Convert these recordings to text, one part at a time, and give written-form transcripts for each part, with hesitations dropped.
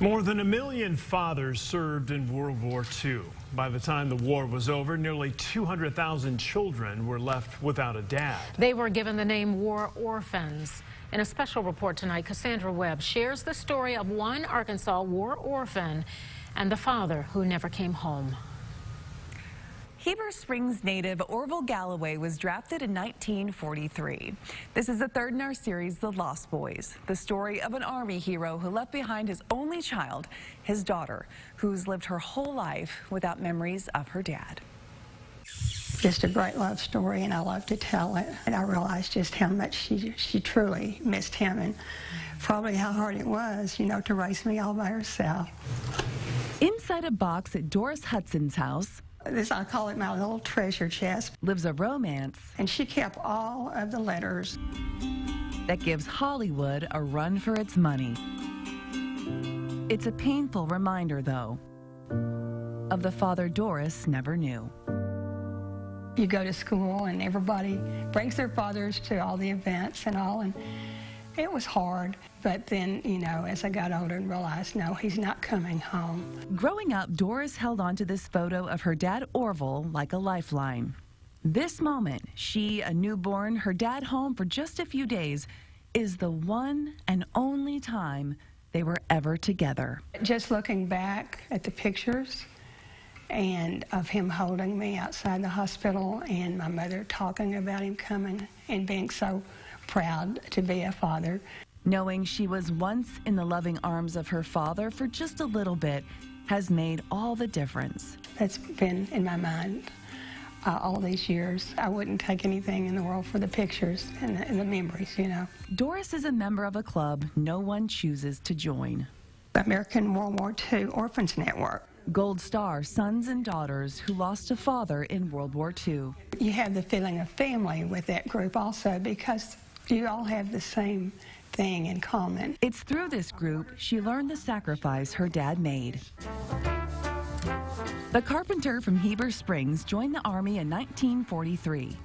More than 1 million fathers served in World War II. By the time the war was over, nearly 200,000 children were left without a dad. They were given the name war orphans. In a special report tonight, Cassandra Webb shares the story of one Arkansas war orphan and the father who never came home. Heber Springs native Orville Galloway was drafted in 1943. This is the third in our series, The Lost Boys, the story of an Army hero who left behind his only child, his daughter, who's lived her whole life without memories of her dad. Just a great love story, and I love to tell it. And I realized just how much she truly missed him, and probably how hard it was, you know, to raise me all by herself. Inside a box at Doris Hudson's house, I call it my little treasure chest, lives a romance. And she kept all of the letters that gives Hollywood a run for its money. It's a painful reminder, though, of the father Doris never knew. You go to school and everybody brings their fathers to all the events and all, and it was hard. But then, you know, as I got older and realized, no, he's not coming home. Growing up, Doris held on to this photo of her dad, Orville, like a lifeline. This moment, she, a newborn, her dad home for just a few days, is the one and only time they were ever together. Just looking back at the pictures and of him holding me outside the hospital and my mother talking about him coming and being so proud to be a father. Knowing she was once in the loving arms of her father for just a little bit has made all the difference. That's been in my mind all these years. I wouldn't take anything in the world for the pictures and the memories, you know. Doris is a member of a club no one chooses to join. The American World War II Orphans Network. Gold Star sons and daughters who lost a father in World War II. You have the feeling of family with that group also, because you all have the same thing in common. It's through this group she learned the sacrifice her dad made. The carpenter from Heber Springs joined the Army in 1943.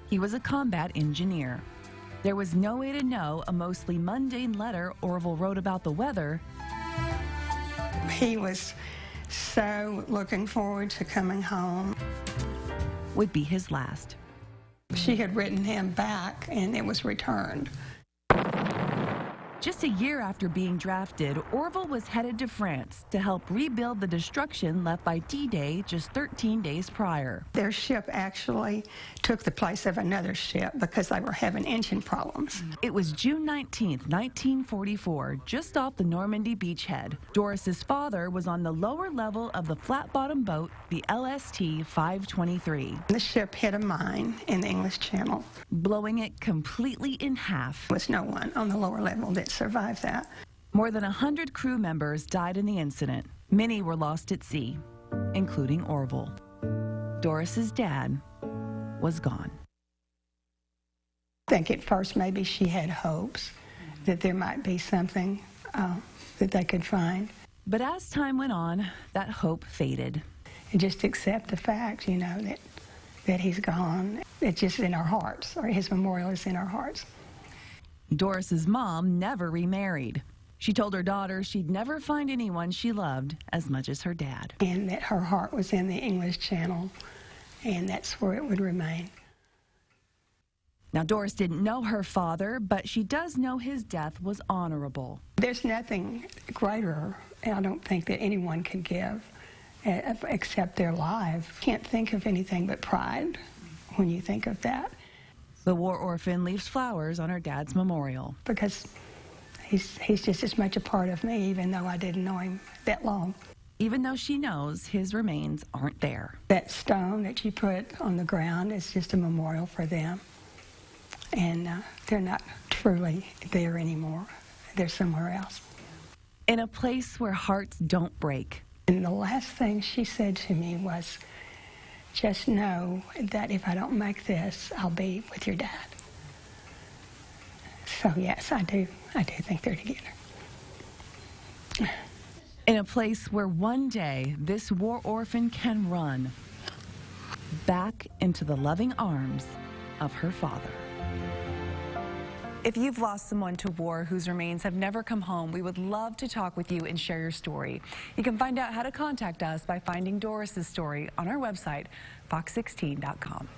He was a combat engineer. There was no way to know a mostly mundane letter Orville wrote about the weather. He was so looking forward to coming home. Would be his last. She had written him back, and it was returned. Just a year after being drafted, Orville was headed to France to help rebuild the destruction left by D-Day just 13 days prior. Their ship actually took the place of another ship because they were having engine problems. It was June 19th, 1944, just off the Normandy beachhead. Doris's father was on the lower level of the flat-bottom boat, the LST 523. The ship hit a mine in the English Channel, blowing it completely in half. There was no one on the lower level that survived that. More than 100 crew members died in the incident. Many were lost at sea, including Orville. Doris's dad was gone. I think at first maybe she had hopes that there might be something that they could find. But as time went on, that hope faded. And just accept the fact, you know, that he's gone. It's just in our hearts, or his memorial is in our hearts. Doris's mom never remarried. She told her daughter she'd never find anyone she loved as much as her dad. And that her heart was in the English Channel, and that's where it would remain. Now, Doris didn't know her father, but she does know his death was honorable. There's nothing greater, I don't think, that anyone can give except their lives. Can't think of anything but pride when you think of that. The war orphan leaves flowers on her dad's memorial. Because he's just as much a part of me, even though I didn't know him that long. Even though she knows his remains aren't there. That stone that you put on the ground is just a memorial for them. And they're not truly there anymore. They're somewhere else. In a place where hearts don't break. And the last thing she said to me was, just know that if I don't make this, I'll be with your dad. So yes, I do think they're together. In a place where one day this war orphan can run back into the loving arms of her father. If you've lost someone to war whose remains have never come home, we would love to talk with you and share your story. You can find out how to contact us by finding Doris's story on our website, fox16.com.